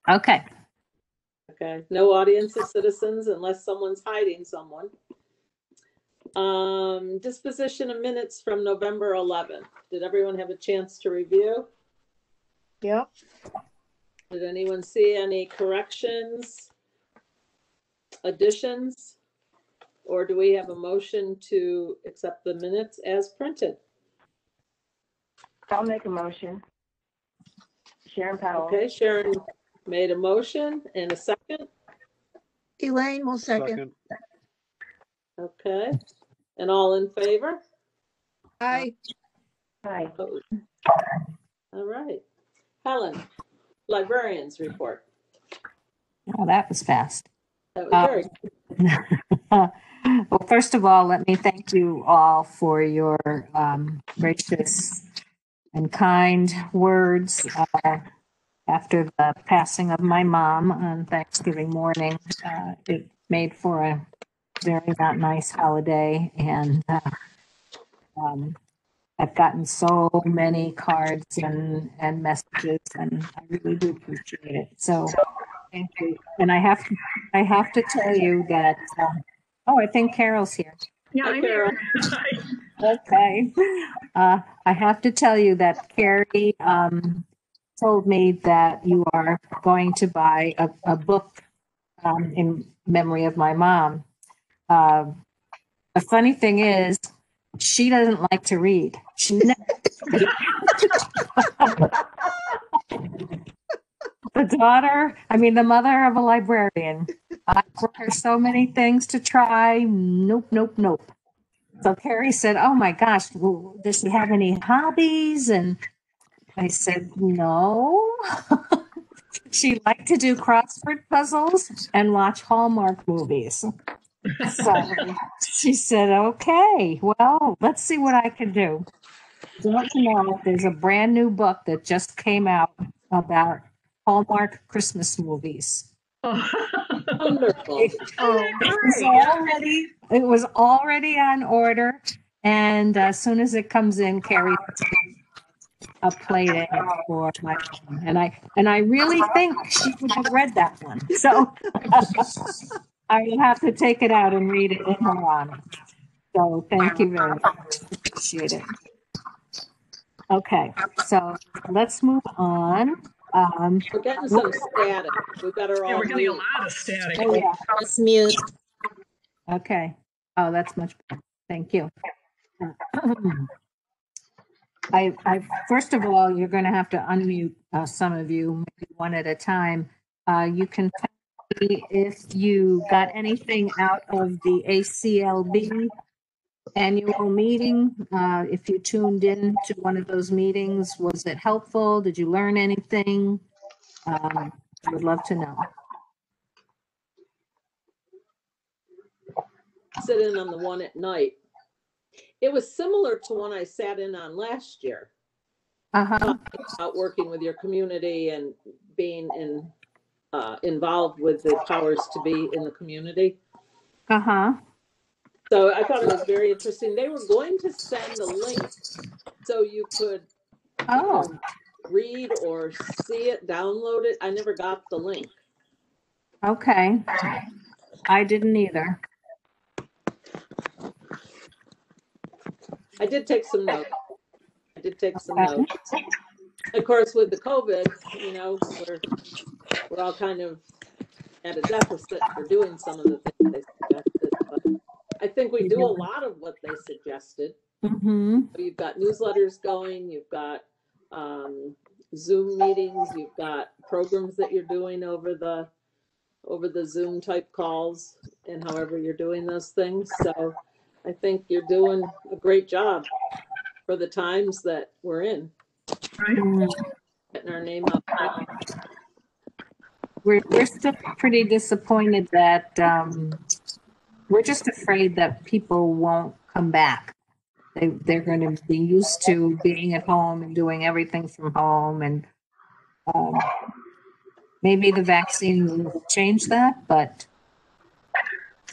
Okay. Okay, no audience of citizens unless someone's hiding someone. Disposition of minutes from November 11th. Did everyone have a chance to review? Yep. Did anyone see any corrections, additions? Or do we have a motion to accept the minutes as printed? I'll make a motion. Sharon Powell. Okay, Sharon made a motion and a second. Elaine will second. Okay, and all in favor? Aye. Hi. Opposed? All right. Helen, librarians report. Oh, that was fast. That was very Well, first of all, let me thank you all for your gracious and kind words after the passing of my mom on Thanksgiving morning. It made for a very not nice holiday, and I've gotten so many cards and messages, and I really do appreciate it. So thank you. And I have to tell you that. Oh, I think Carol's here. Yeah, I'm here. Okay. I have to tell you that Carrie told me that you are going to buy a book in memory of my mom. The funny thing is, she doesn't like to read. She never the mother of a librarian. I brought her so many things to try. Nope, nope, nope. So Carrie said, "Oh my gosh, well, does she have any hobbies?" And I said, "No." She liked to do crossword puzzles and watch Hallmark movies. So she said, "Okay, well, let's see what I can do." Don't you know, there's a brand new book that just came out about Hallmark Christmas movies. wonderful. It was already on order, and as soon as it comes in, Carrie a plate in for my mom. And I really think she would have read that one. So I will have to take it out and read it in her honor. So thank you very much. Appreciate it. Okay, so let's move on. We're getting some static. We better all Yeah, we're getting a mute. lot of static. Oh, yeah. Let's mute. Okay. Oh, that's much better. Thank you. I first of all, you're going to have to unmute some of you, maybe one at a time. You can tell me if you got anything out of the ACLB annual meeting. If you tuned in to one of those meetings, was it helpful? Did you learn anything? I would love to know. Sit in on the one at night. It was similar to one I sat in on last year. About working with your community and being involved with the powers to be in the community. So I thought it was very interesting. They were going to send a link so you could read or see it, download it. I never got the link. Okay. I didn't either. I did take some notes. Of course, with the COVID, you know, we're all kind of at a deficit for doing some of the things they suggested. But I think we do a lot of what they suggested. Mm-hmm. You've got newsletters going, you've got Zoom meetings, you've got programs that you're doing over the Zoom type calls, and however you're doing those things. So I think you're doing a great job for the times that we're in. Right. Getting our name up. We're still pretty disappointed that we're just afraid that people won't come back. They're going to be used to being at home and doing everything from home, and maybe the vaccine will change that, but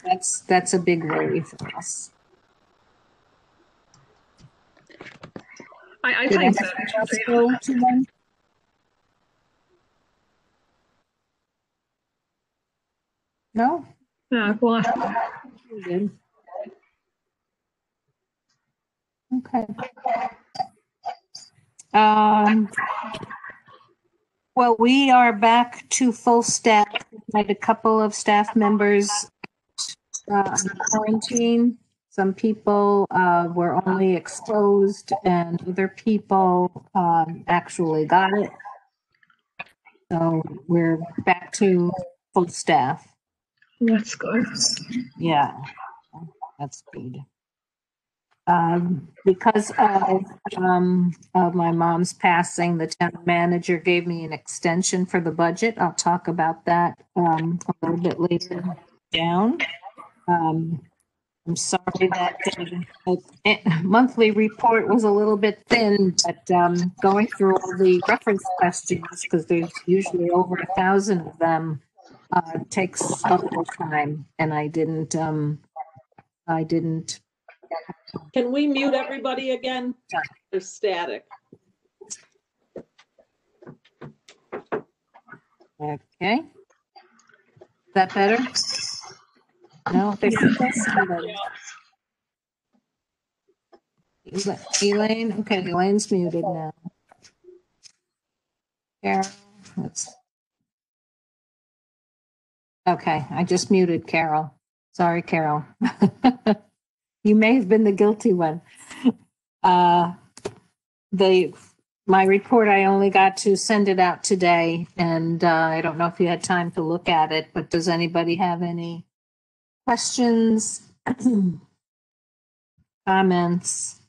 that's a big worry for us. I think that. No? I've lost. You're good. Okay. Well, we are back to full staff. We had a couple of staff members on quarantine. Some people were only exposed, and other people actually got it. So we're back to full staff. That's good. Yeah, that's good. Because of my mom's passing, the town manager gave me an extension for the budget. I'll talk about that a little bit later down. I'm sorry that the monthly report was a little bit thin, but going through all the reference questions, because there's usually over 1,000 of them, takes a little time, and I didn't. Can we mute everybody again? They're static. Okay. Is that better? No, there's somebody. Elaine, okay, Elaine's muted now. Carol, okay, I just muted Carol. Sorry, Carol. You may have been the guilty one. My report, I only got to send it out today, and I don't know if you had time to look at it, but does anybody have any questions, comments?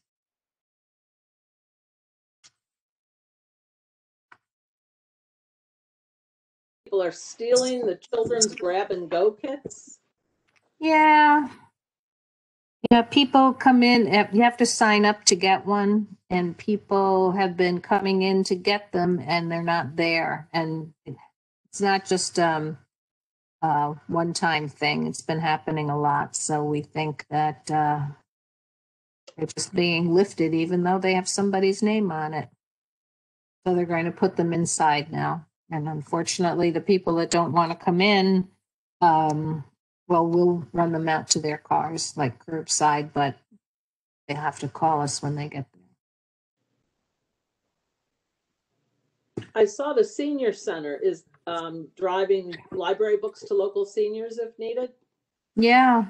People are stealing the children's grab and go kits. Yeah. Yeah, people come in, you have to sign up to get one, and people have been coming in to get them and they're not there. And it's not just one-time thing. It's been happening a lot. So we think that they're just being lifted even though they have somebody's name on it. So they're going to put them inside now. And unfortunately, the people that don't want to come in, well, we'll run them out to their cars, like curbside, but they have to call us when they get there. I saw the senior center is driving library books to local seniors if needed. Yeah.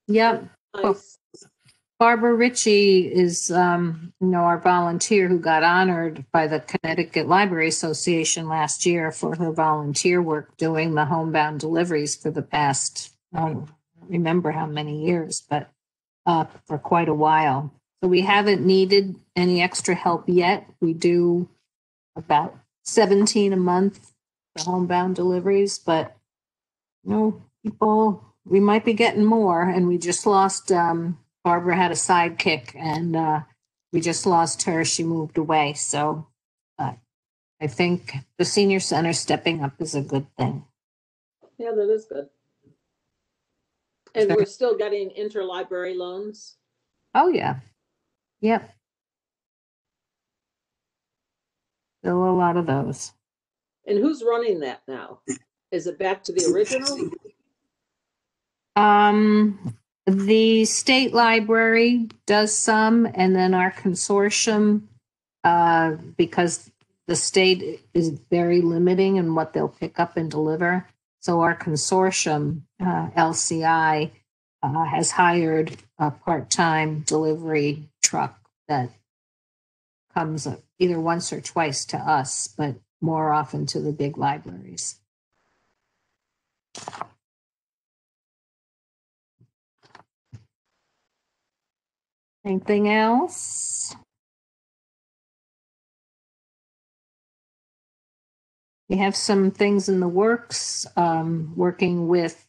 Yep. Nice. Barbara Ritchie is, our volunteer who got honored by the Connecticut Library Association last year for her volunteer work doing the homebound deliveries for the past, I don't remember how many years, but for quite a while. So we haven't needed any extra help yet. We do about 17 a month for homebound deliveries, but people, we might be getting more, and we just lost, Barbara had a sidekick, and we just lost her. She moved away. So I think the senior center stepping up is a good thing. Yeah, that is good. And we're still getting interlibrary loans. Oh, yeah. Yep. Still a lot of those. And who's running that now? Is it back to the original? The state library does some, and then our consortium, because the state is very limiting in what they'll pick up and deliver. So our consortium, LCI, has hired a part-time delivery truck that comes either once or twice to us, but more often to the big libraries. Anything else? We have some things in the works, working with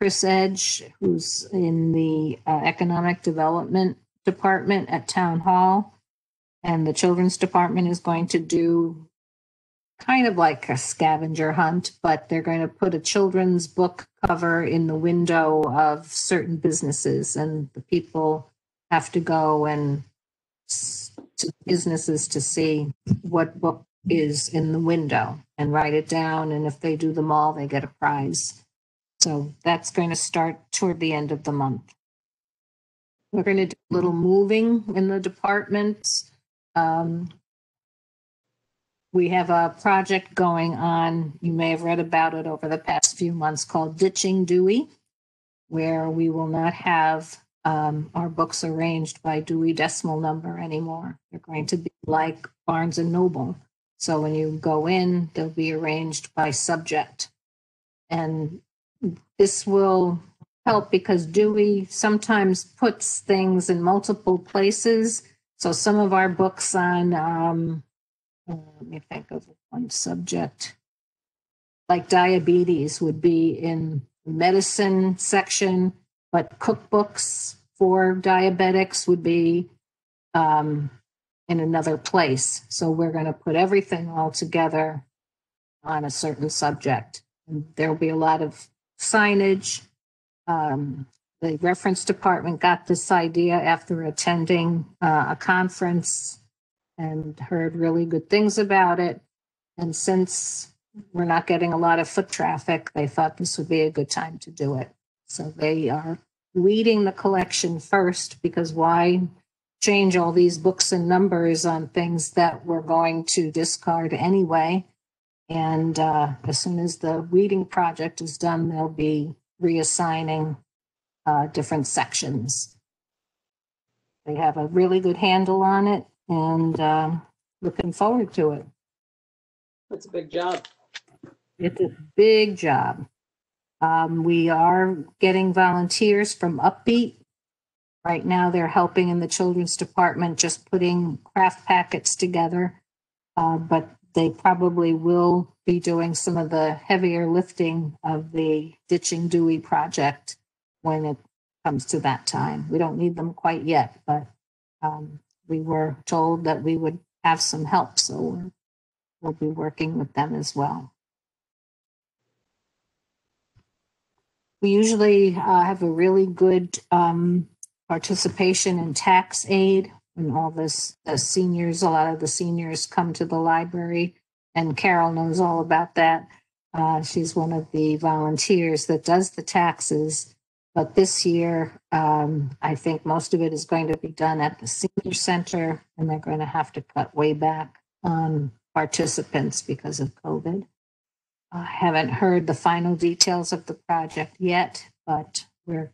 Chris Edge, who's in the Economic Development Department at Town Hall. And the Children's Department is going to do kind of like a scavenger hunt, but they're going to put a children's book cover in the window of certain businesses, and the people have to go and to businesses to see what book is in the window and write it down. And if they do them all, they get a prize. So that's going to start toward the end of the month. We're going to do a little moving in the departments. We have a project going on, you may have read about it over the past few months, called Ditching Dewey, where we will not have our books arranged by Dewey Decimal Number anymore. They're going to be like Barnes and Noble. So when you go in, they'll be arranged by subject. And this will help because Dewey sometimes puts things in multiple places. So some of our books on, let me think of one subject, like diabetes would be in the medicine section, but cookbooks for diabetics would be in another place. So we're going to put everything all together on a certain subject. And there'll be a lot of signage. The reference department got this idea after attending a conference and heard really good things about it. And since we're not getting a lot of foot traffic, they thought this would be a good time to do it. So they are weeding the collection first, because why change all these books and numbers on things that we're going to discard anyway? And as soon as the weeding project is done, they'll be reassigning different sections. They have a really good handle on it, and looking forward to it. That's a big job. It's a big job. We are getting volunteers from Upbeat. Right now, they're helping in the children's department, just putting craft packets together. But they probably will be doing some of the heavier lifting of the Ditching Dewey project when it comes to that time. We don't need them quite yet, but we were told that we would have some help, so we'll be working with them as well. We usually have a really good participation in tax aid, and all this, the seniors, a lot of the seniors come to the library, and Carol knows all about that. She's one of the volunteers that does the taxes. But this year, I think most of it is going to be done at the senior center, and they're going to have to cut way back on participants because of COVID. I haven't heard the final details of the project yet, but we're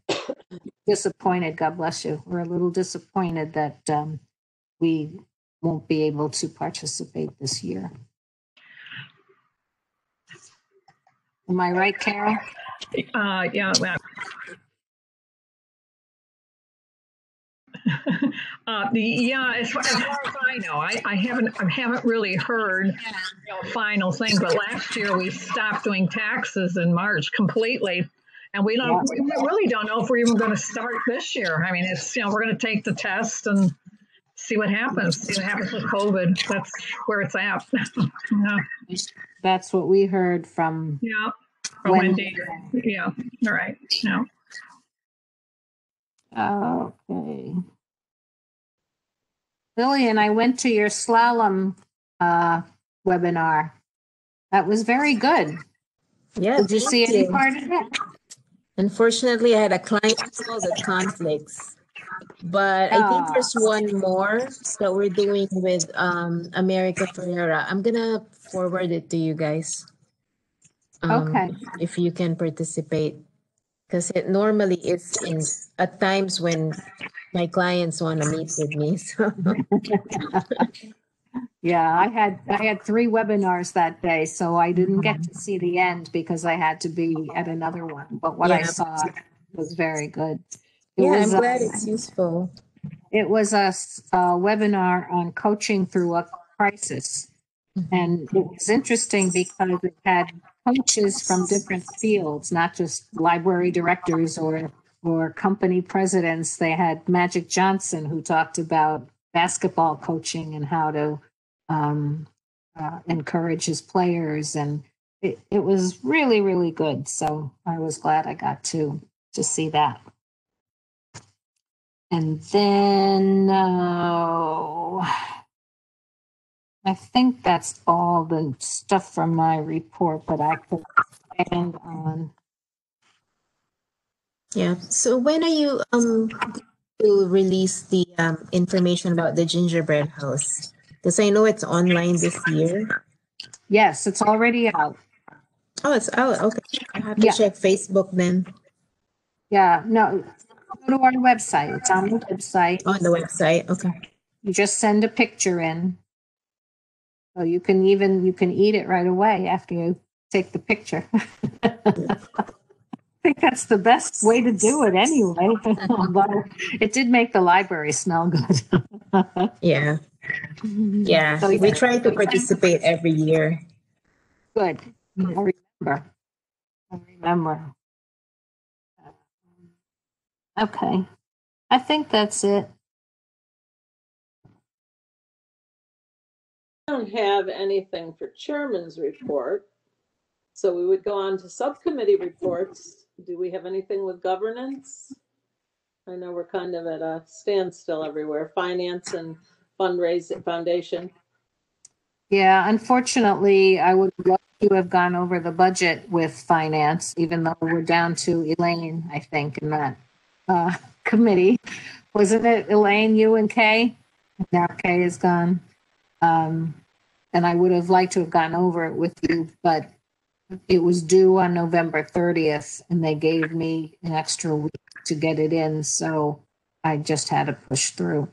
disappointed. God bless you. We're a little disappointed that we won't be able to participate this year. Am I right, Carol? Yeah. Well. As far as I know, I haven't really heard a final thing. But last year we stopped doing taxes in March completely, and we really don't know if we're even going to start this year. I mean, it's we're going to take the test and see what happens. See what happens with COVID. That's where it's at. Yeah. That's what we heard from. Yeah. From Wendy. Yeah. All right. Yeah. Okay. Lillian, I went to your slalom webinar. That was very good. Yeah. Did you see any part of it? Unfortunately, I had a client call that conflicts, but I think there's one more that we're doing with America Ferrera. I'm gonna forward it to you guys. Okay. If you can participate, because it normally it's in at times when my clients want to meet with me. So. Yeah, I had 3 webinars that day, so I didn't get to see the end because I had to be at another one. But what I saw was very good. I'm glad it's useful. It was a webinar on coaching through a crisis. And it was interesting because it had coaches from different fields, not just library directors or company presidents. They had Magic Johnson, who talked about basketball coaching and how to encourage his players. And it was really, really good. So I was glad I got to see that. And then I think that's all the stuff from my report that I could expand on. Yeah. So when are you to release the information about the gingerbread house? Because I know it's online this year. Yes, it's already out. Oh, it's out. Okay. I have to Yeah. check Facebook then. Yeah, no, go to our website. It's on the website. On the website. Okay. You just send a picture in. So you can eat it right away after you take the picture. I think that's the best way to do it anyway. But it did make the library smell good. Yeah. Yeah. So, We yeah, try to participate every year. good. I remember. Okay. I think that's it. I don't have anything for chairman's report. So we would go on to subcommittee reports. Do we have anything with governance? I know we're kind of at a standstill everywhere, finance and fundraising foundation. Yeah, unfortunately, I would love to have gone over the budget with finance, even though we're down to Elaine, I think, in that committee. Wasn't it Elaine, you and Kay? Now Kay is gone. And I would have liked to have gone over it with you, but it was due on November 30th, and they gave me an extra week to get it in, so I just had to push through.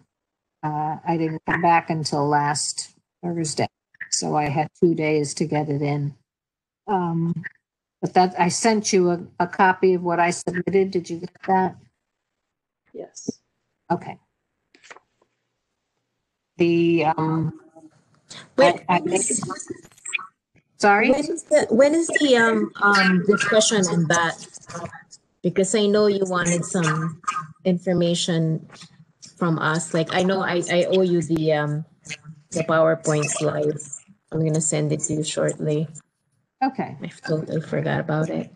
I didn't come back until last Thursday, so I had 2 days to get it in. But that I sent you a copy of what I submitted. Did you get that? Yes. Okay. The When, sorry. when is the discussion on that? Because I know you wanted some information from us. Like I know I owe you the PowerPoint slides. I'm gonna send it to you shortly. Okay. I totally forgot about it.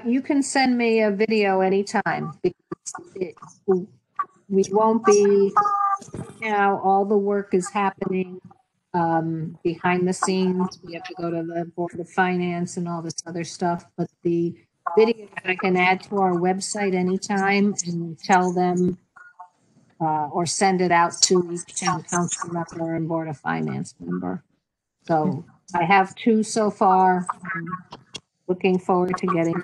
You can send me a video anytime because we won't be now. All the work is happening behind the scenes. We have to go to the Board of Finance and all this other stuff. But the video I can add to our website anytime and tell them or send it out to each town council member and Board of Finance member. So I have 2 so far. Looking forward to getting.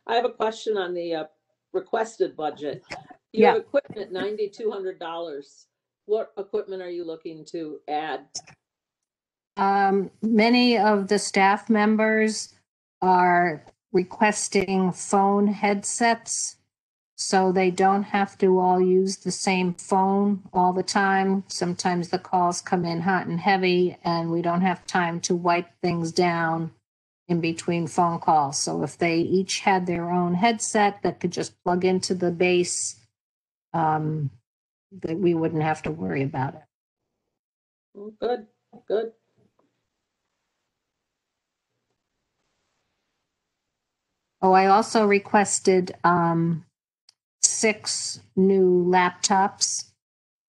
I have a question on the requested budget. You Yeah. have equipment, $9,200. What equipment are you looking to add? Many of the staff members are requesting phone headsets so they don't have to all use the same phone all the time. Sometimes the calls come in hot and heavy and we don't have time to wipe things down in between phone calls. So if they each had their own headset that could just plug into the base, that we wouldn't have to worry about it. Good, good. Oh, I also requested 6 new laptops.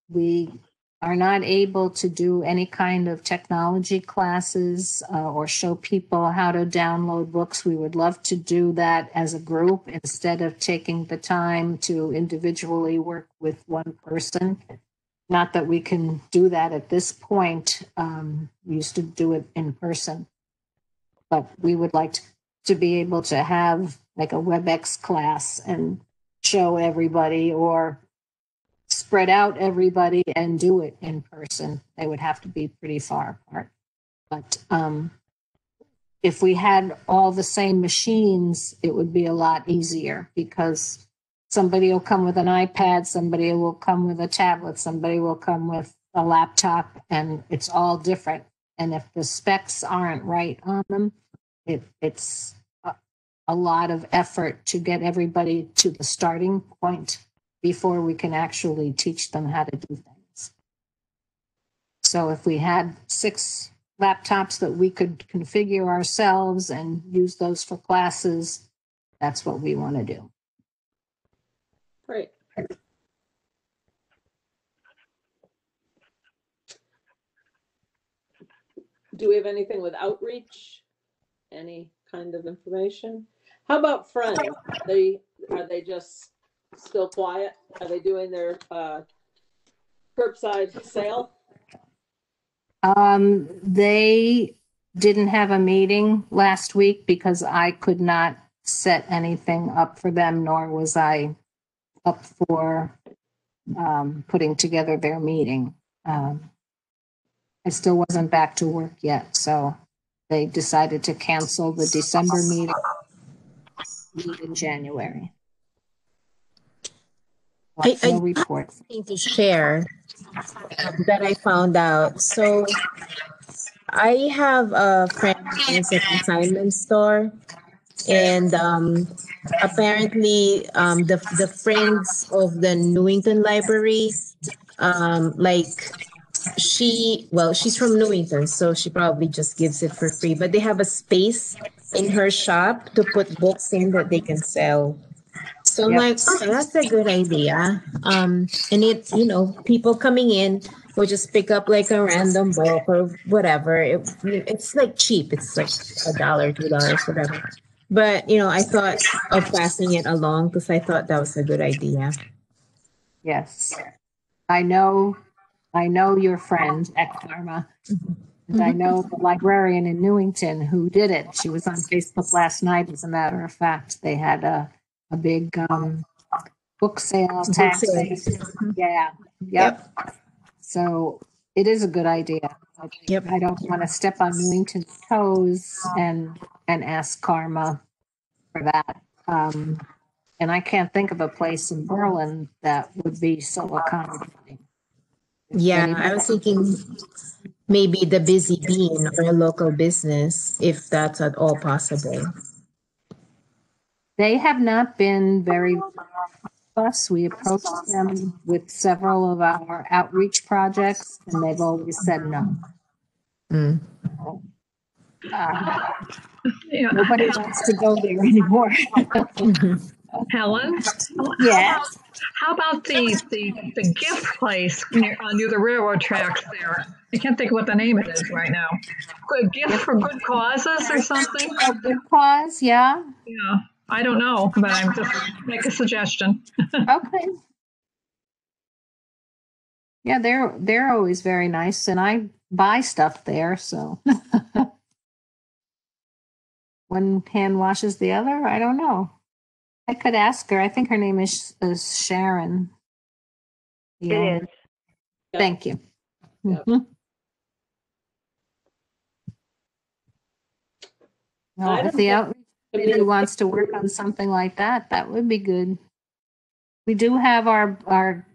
We are not able to do any kind of technology classes or show people how to download books. We would love to do that as a group instead of taking the time to individually work with one person. Not that we can do that at this point. We used to do it in person, but we would like to be able to have like a WebEx class and show everybody or spread out everybody and do it in person. They would have to be pretty far apart. But if we had all the same machines, it would be a lot easier because somebody will come with an iPad, somebody will come with a tablet, somebody will come with a laptop, and it's all different. And if the specs aren't right on them, it's a lot of effort to get everybody to the starting point before we can actually teach them how to do things. So if we had 6 laptops that we could configure ourselves and use those for classes, that's what we want to do. Great. Do we have anything with outreach? Any kind of information? How about Friends? Are they just still quiet? Are they doing their curbside sale? They didn't have a meeting last week because I could not set anything up for them, nor was I up for putting together their meeting. I still wasn't back to work yet, so they decided to cancel the December meeting, meet in January. No report. Thing to share that I found out. So I have a friend who owns a consignment store, and apparently the friends of the Newington Library, like she's from Newington, so she probably just gives it for free. But they have a space in her shop to put books in that they can sell. So I'm like, okay, that's a good idea. And it, people coming in will just pick up like a random book or whatever. It's like cheap. It's like $1, $2, whatever. But, I thought of passing it along because I thought that was a good idea. Yes. I know your friend at Karma. And I know the librarian in Newington who did it. She was on Facebook last night, as a matter of fact. They had a big book sale. Yeah. Yep. So it is a good idea. Yep. I don't want to step on Newington's toes and ask Karma for that. And I can't think of a place in Berlin that would be so accommodating. Yeah, I was thinking maybe the Busy Bean or a local business, if that's at all possible. They have not been very us. We approached them with several of our outreach projects, and they've always said no. Nobody wants to go there anymore. Helen? Yes. How about the gift place near the railroad tracks there? I can't think of what the name it is right now. A gift for good causes or something? A good cause, yeah. Yeah, I don't know, but I'm just make a suggestion. Okay. Yeah, they're always very nice, and I buy stuff there, so one hand washes the other. I don't know. I could ask her. I think her name is Sharon. It is. Thank you. Yep. Well, if the outreach committee wants to work on something like that, that would be good. We do have our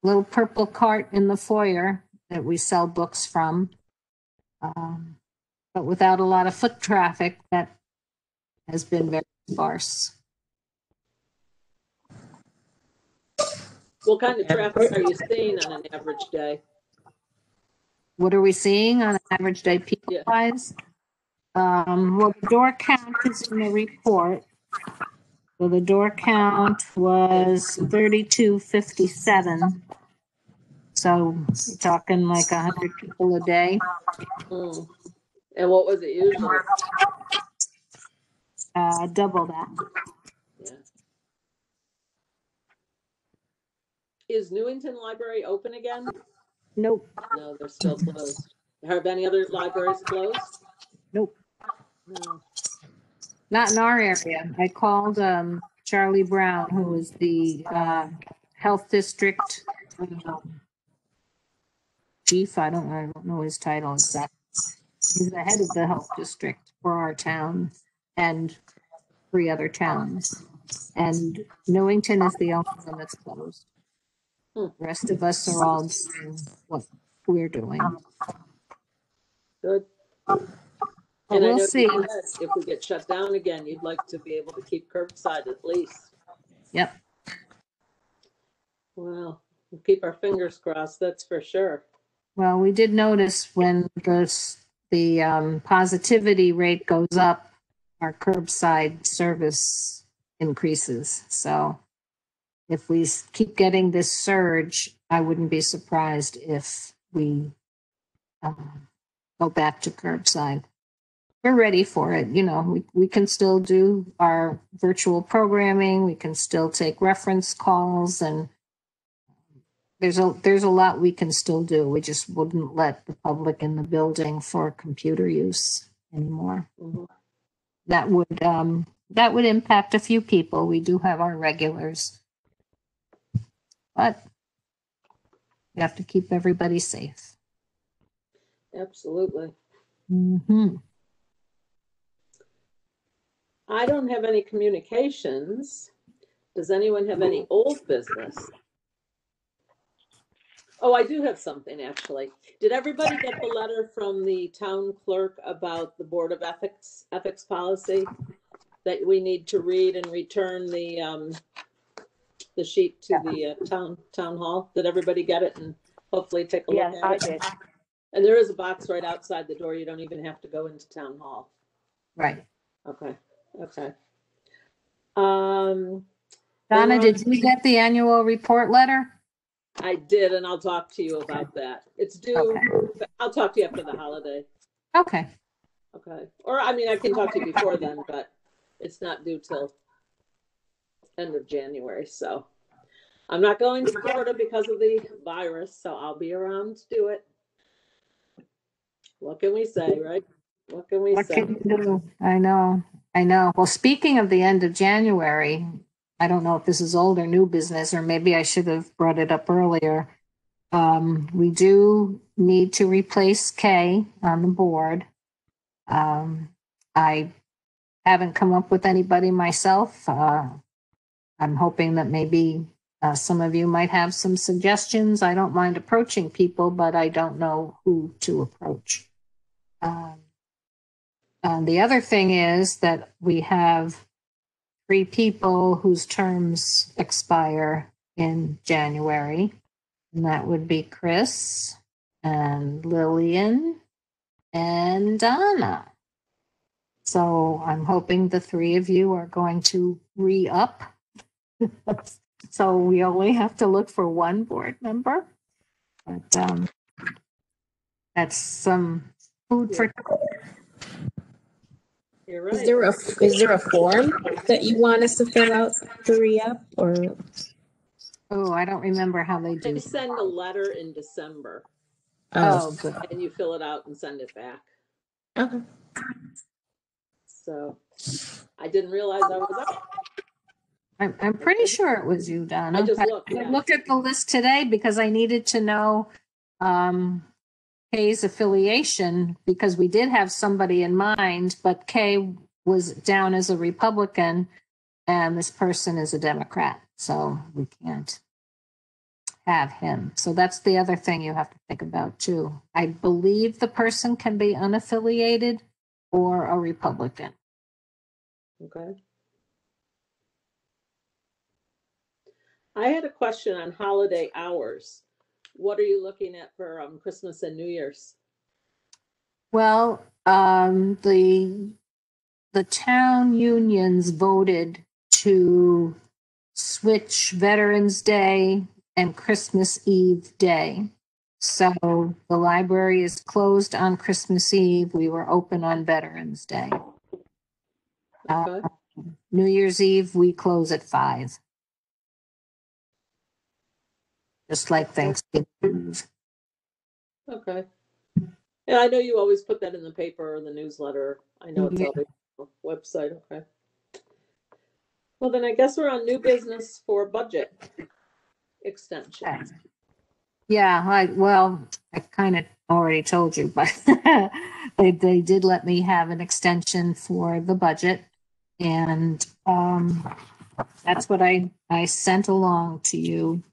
little purple cart in the foyer that we sell books from, but without a lot of foot traffic, that has been very sparse. What kind of traffic are you seeing on an average day? What are we seeing on an average day people-wise? Well, the door count is in the report. So the door count was 3257. So we're talking like 100 people a day. And what was it usually? Double that. Yeah. Is Newington Library open again? Nope. No, they're still closed. Have any other libraries closed? Nope. No. Not in our area. I called Charlie Brown, who is the health district chief. I don't know his title exactly. He's the head of the health district for our town and 3 other towns. And Newington is the only one that's closed. The rest of us are all doing what we're doing. Good. But we'll see. If we get shut down again, you'd like to be able to keep curbside at least. Yep. Well, we'll keep our fingers crossed, that's for sure. Well, we did notice when the positivity rate goes up, our curbside service increases. So if we keep getting this surge, I wouldn't be surprised if we go back to curbside. We're ready for it. You know, we can still do our virtual programming. We can still take reference calls, and there's a lot we can still do. We just wouldn't let the public in the building for computer use anymore. Mhm. That would impact a few people. We do have our regulars, but we have to keep everybody safe. Absolutely. Mm-hmm. I don't have any communications. Does anyone have any old business? Oh, I do have something, actually. Did everybody get the letter from the town clerk about the Board of ethics policy? That we need to read and return the sheet to the town hall? Did everybody get it and hopefully take a look Yes, at I it? did. And there is a box right outside the door. You don't even have to go into town hall. Right. Okay. Donna, Then did you get the annual report letter? I did, and I'll talk to you about that. It's due. Okay. I'll talk to you after the holiday. Okay. Okay. Or I mean, I can talk to you before then, but it's not due till end of January. So I'm not going to Florida because of the virus, so I'll be around to do it. What can we say, right? What can we What say? can you do? I know. Well, speaking of the end of January, I don't know if this is old or new business, or maybe I should have brought it up earlier. We do need to replace Kay on the board. I haven't come up with anybody myself. I'm hoping that maybe some of you might have some suggestions. I don't mind approaching people, but I don't know who to approach. The other thing is that we have 3 people whose terms expire in January, and that would be Chris and Lillian and Donna. So I'm hoping the 3 of you are going to re-up. So we only have to look for 1 board member. But that's some food for thought. You're right. Is there a form that you want us to fill out to re-up, or? Oh, I don't remember how they They do. send a letter in December, Oh, good. and you fill it out and send it back. Okay. So I didn't realize I was up. I'm pretty sure it was you, Donna. I just looked. I Yeah. looked at the list today because I needed to know Kay's affiliation, because we did have somebody in mind, but Kay was down as a Republican and this person is a Democrat. So we can't have him. So that's the other thing you have to think about too. I believe the person can be unaffiliated or a Republican. Okay. I had a question on holiday hours. What are you looking at for Christmas and New Year's? Well, the town unions voted to switch Veterans Day and Christmas Eve Day. So the library is closed on Christmas Eve. We were open on Veterans Day. Okay. New Year's Eve, we close at 5. Just like Thanksgiving Eve. Okay. Yeah, I know you always put that in the paper or the newsletter. I know it's Yeah. always on the website. Okay. Well, then I guess we're on new business for budget extension. Okay. Yeah, I kind of already told you, but they did let me have an extension for the budget, and that's what I sent along to you.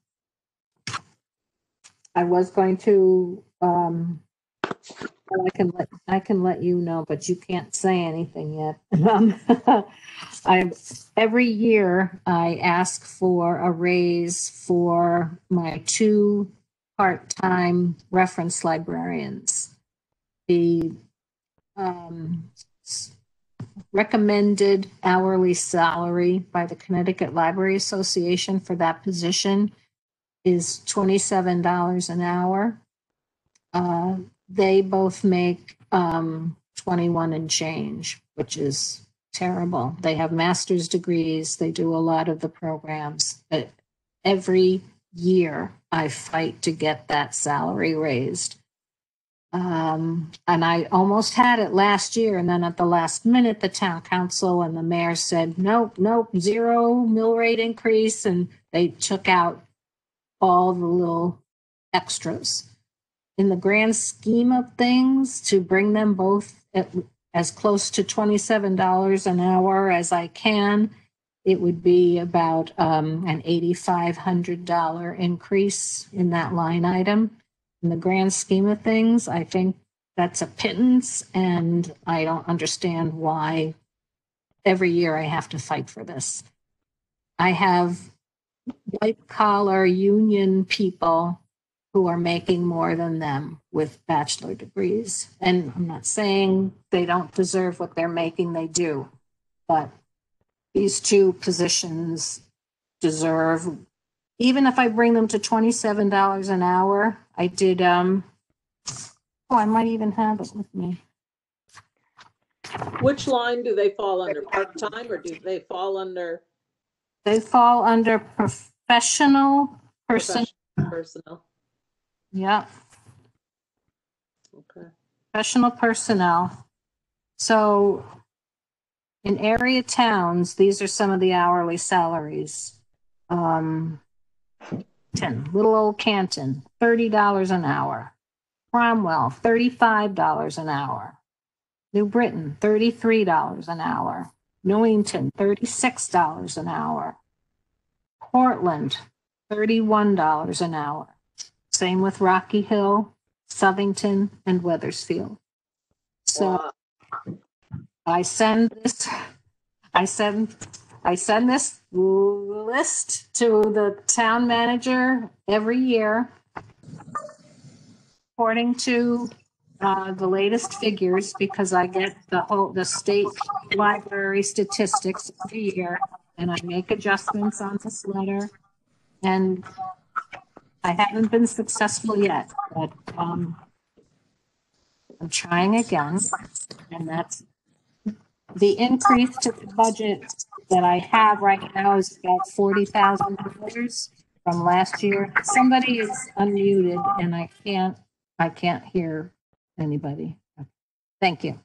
I was going to well, I can let you know, but you can't say anything yet. Every year I ask for a raise for my 2 part-time reference librarians. The recommended hourly salary by the Connecticut Library Association for that position is $27 an hour. they both make 21 and change, which is terrible. They have master's degrees. They do a lot of the programs. But every year I fight to get that salary raised. And I almost had it last year. And then at the last minute, the town council and the mayor said, nope, 0 mill rate increase. And they took out all the little extras. In the grand scheme of things, to bring them both as close to $27 an hour as I can, it would be about an $8,500 increase in that line item. In the grand scheme of things, I think that's a pittance, and I don't understand why every year I have to fight for this. I have white collar union people who are making more than them with bachelor degrees. And I'm not saying they don't deserve what they're making, they do. But these two positions deserve, even if I bring them to $27 an hour, I did, I might even have it with me. Which line do they fall under? Part-time, or do they fall under They fall under professional person. personnel? Yeah. Okay. Professional personnel. So in area towns, these are some of the hourly salaries. Little old Canton, $30 an hour. Cromwell, $35 an hour. New Britain, $33 an hour. Newington, $36 an hour. Portland, $31 an hour. Same with Rocky Hill, Southington, and Weathersfield. So Wow. I send this list to the town manager every year, according to the latest figures, because I get the state library statistics every year, and I make adjustments on this letter. And I haven't been successful yet, but I'm trying again, and that's the increase to the budget that I have right now is about $40,000 from last year. Somebody is unmuted, and I can't hear anybody. Thank you.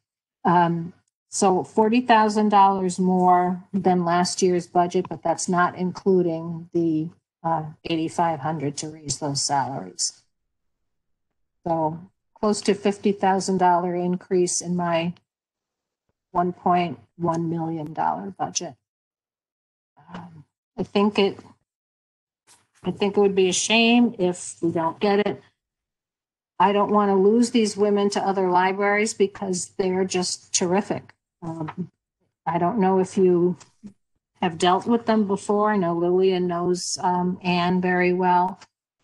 So $40,000 more than last year's budget, but that's not including the $8,500 to raise those salaries. So close to $50,000 increase in my $1.1 million budget. I think it would be a shame if we don't get it. I don't want to lose these women to other libraries because they're just terrific. I don't know if you have dealt with them before. I know Lillian knows Anne very well.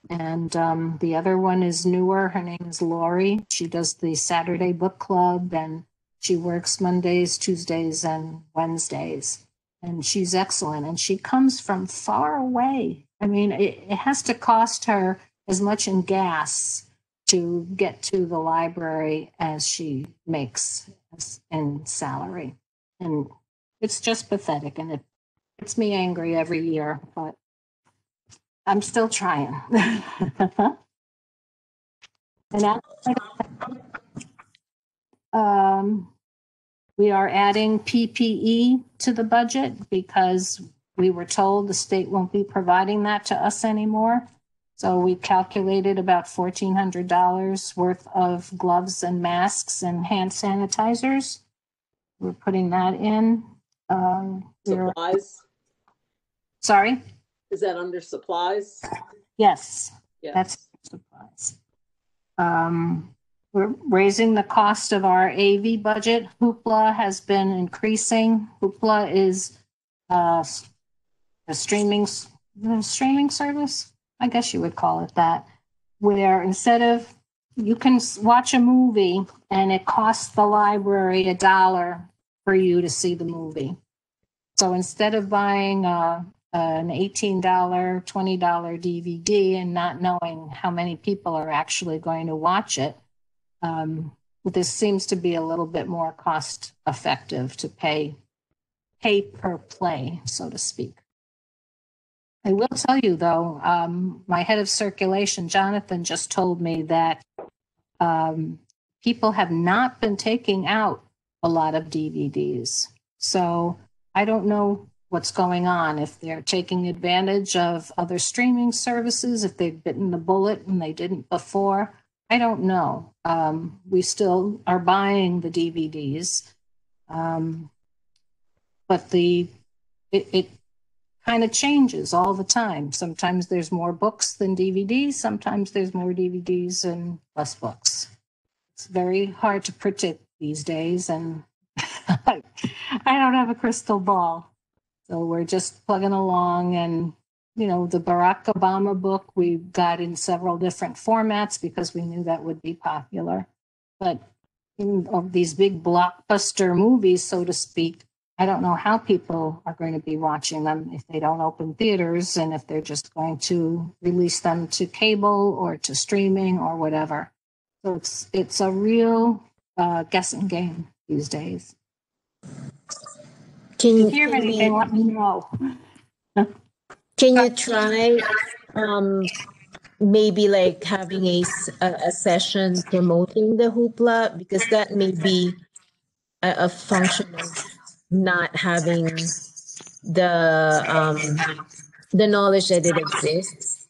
And the other one is newer. Her name is Lori. She does the Saturday book club, and she works Mondays, Tuesdays, and Wednesdays. And she's excellent. And she comes from far away. I mean, it has to cost her as much in gas to get to the library as she makes in salary. And it's just pathetic. And it gets me angry every year, but I'm still trying. And we are adding PPE to the budget because we were told the state won't be providing that to us anymore. So we calculated about $1,400 worth of gloves and masks and hand sanitizers. We're putting that in. Supplies? Sorry? Is that under supplies? Yes, Yeah. that's supplies. We're raising the cost of our AV budget. Hoopla has been increasing. Hoopla is a streaming service, I guess you would call it that, where instead of, you can watch a movie and it costs the library $1 for you to see the movie. So instead of buying an $18, $20 DVD and not knowing how many people are actually going to watch it, this seems to be a little bit more cost effective to pay per play, so to speak. I will tell you though, my head of circulation, Jonathan, just told me that people have not been taking out a lot of DVDs. So I don't know what's going on, if they're taking advantage of other streaming services, if they've bitten the bullet and they didn't before. I don't know. We still are buying the DVDs. But it kind of changes all the time. Sometimes there's more books than DVDs. Sometimes there's more DVDs and less books. It's very hard to predict these days, and I don't have a crystal ball. So we're just plugging along, and you know, the Barack Obama book we got in several different formats because we knew that would be popular. But of these big blockbuster movies, so to speak, I don't know how people are going to be watching them if they don't open theaters, and if they're just going to release them to cable or to streaming or whatever. So it's a real guessing game these days. If you hear anything, let me know. Can you try maybe like having a session promoting the hoopla, because that may be a function of not having the knowledge that it exists,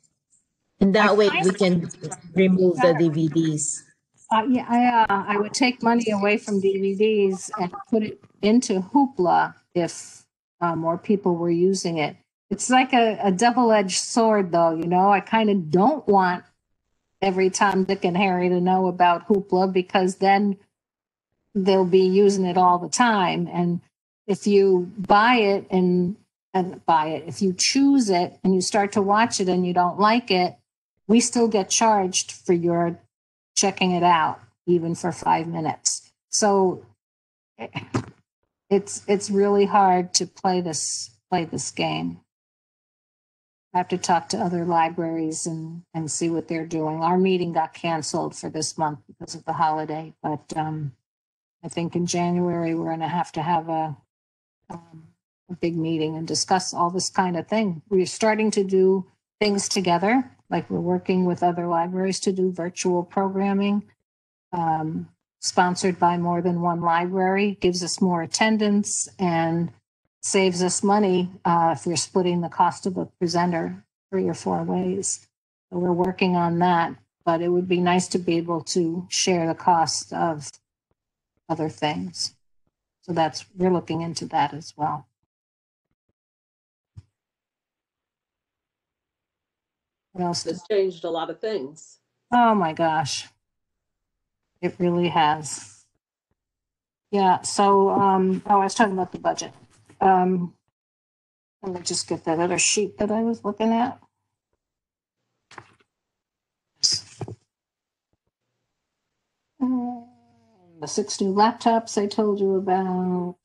and that way we can remove the DVDs. I would take money away from DVDs and put it into Hoopla if more people were using it. It's like a double-edged sword, though, you know. I kind of don't want every Tom, Dick, and Harry to know about Hoopla, because then they'll be using it all the time. And if you buy it if you choose it and you start to watch it and you don't like it, we still get charged for your checking it out, even for 5 minutes. So it's really hard to play this game. I have to talk to other libraries and see what they're doing. Our meeting got canceled for this month because of the holiday, but I think in January we're going to have a big meeting and discuss all this kind of thing. We're starting to do things together, like we're working with other libraries to do virtual programming, sponsored by more than one library, gives us more attendance and saves us money if we're splitting the cost of a presenter 3 or 4 ways. So we're working on that, but it would be nice to be able to share the cost of other things. So we're looking into that as well. What else? It's changed a lot of things. Oh my gosh. It really has. Yeah, so I was talking about the budget. Let me just get that other sheet that I was looking at. The 6 new laptops I told you about.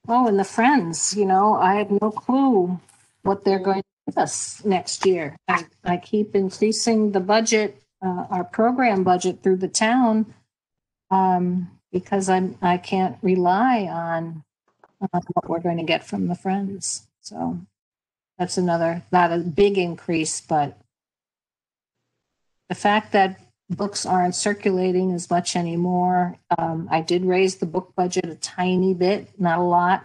Oh, and the Friends, you know, I have no clue what they're going to give us next year. I keep increasing the budget, our program budget through the town, because I can't rely on what we're going to get from the Friends. So that's not a big increase, but the fact that books aren't circulating as much anymore. I did raise the book budget a tiny bit, not a lot.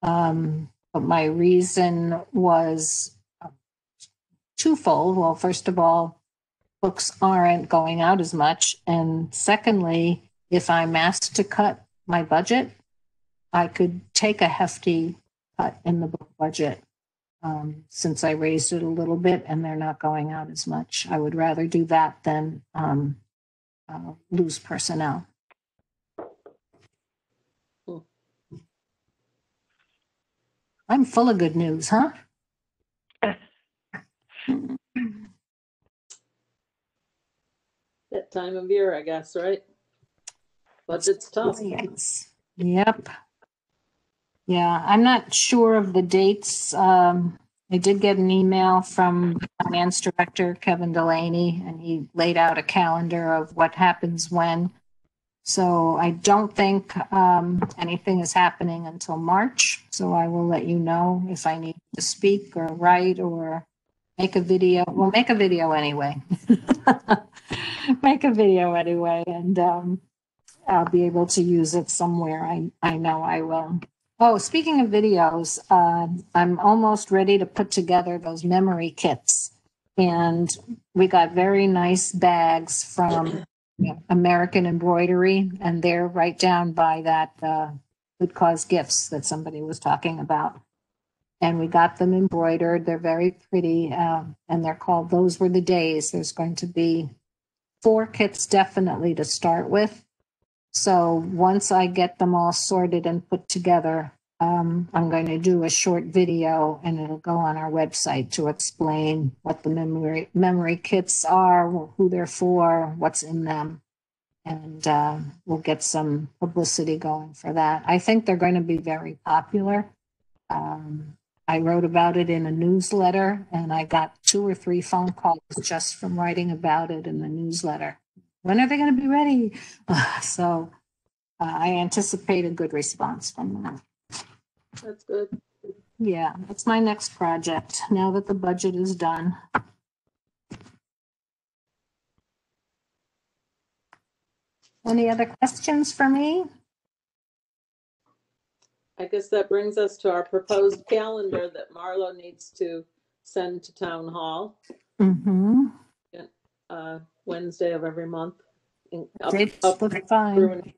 But my reason was twofold. Well, first of all, books aren't going out as much. And secondly, if I'm asked to cut my budget, I could take a hefty cut in the book budget. Since I raised it a little bit and they're not going out as much. I would rather do that than lose personnel. I'm full of good news, huh? That time of year, I guess, right? Budget's tough. Yep. Yeah, I'm not sure of the dates I did get an email from Finance Director Kevin Delaney, and he laid out a calendar of what happens when. So I don't think anything is happening until March. So I will let you know if I need to speak or write or make a video. Well, make a video anyway. Make a video anyway, and I'll be able to use it somewhere. I know I will. Oh, speaking of videos, I'm almost ready to put together those memory kits. And we got very nice bags from American Embroidery, and they're right down by that Good Cause Gifts that somebody was talking about. And we got them embroidered. They're very pretty, and they're called Those Were the Days. There's going to be 4 kits definitely to start with. So once I get them all sorted and put together, I'm going to do a short video, and it'll go on our website to explain what the memory kits are, who they're for, what's in them. And we'll get some publicity going for that. I think they're going to be very popular. I wrote about it in a newsletter, and I got 2 or 3 phone calls just from writing about it in the newsletter. When are they going to be ready? So I anticipate a good response from them. That's good. Yeah, that's my next project now that the budget is done. Any other questions for me? I guess that brings us to our proposed calendar that Marlo needs to send to Town Hall, Mm-hmm. Wednesday of every month. Up Dates look through fine. and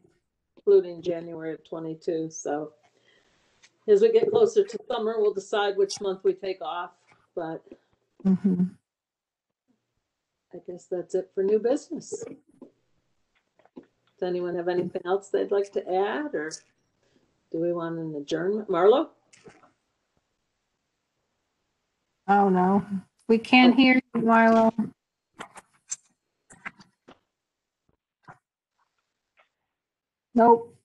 including January of 22. So as we get closer to summer, we'll decide which month we take off. But Mm-hmm. I guess that's it for new business. Does anyone have anything else they'd like to add, or do we want an adjournment? Marlo? Oh, no. We can't hear you, Marlo. Nope.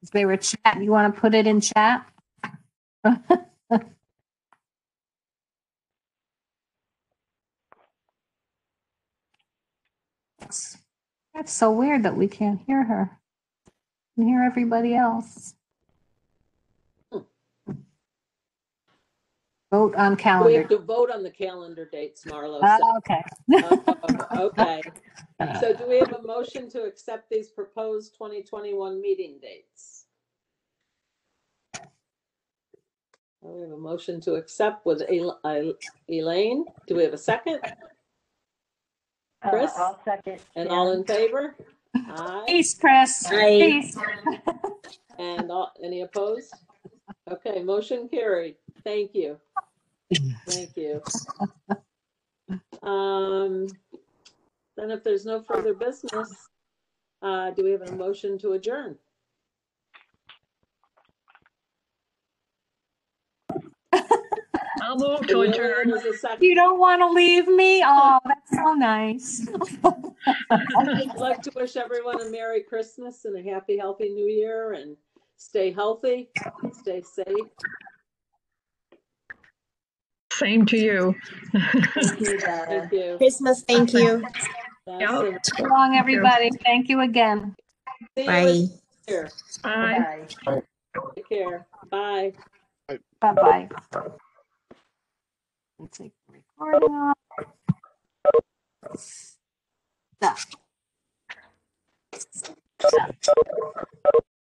If they were chat, you want to put it in chat? That's so weird that we can't hear her. We can hear everybody else. Vote on We calendar. have to vote on the calendar dates, Marlo. Okay. Okay. So do we have a motion to accept these proposed 2021 meeting dates? We have a motion to accept with Elaine. Do we have a second? Chris? I'll second. And all in favor? Aye. Peace, Chris. Aye. Peace. And any opposed? Okay, motion carried. Thank you. Thank you. Then if there's no further business, do we have a motion to adjourn? I'll move to adjourn. There's a second. You don't want to leave me? Oh, that's so nice. I'd like to wish everyone a Merry Christmas and a happy, healthy New Year, and stay healthy, stay safe. Same to you. Thank you. Christmas, thank you. Yeah. So long, everybody. Thank you again. See you Bye. later. Bye. Take care. Bye. Bye-bye. Let's take the recording off. Stop.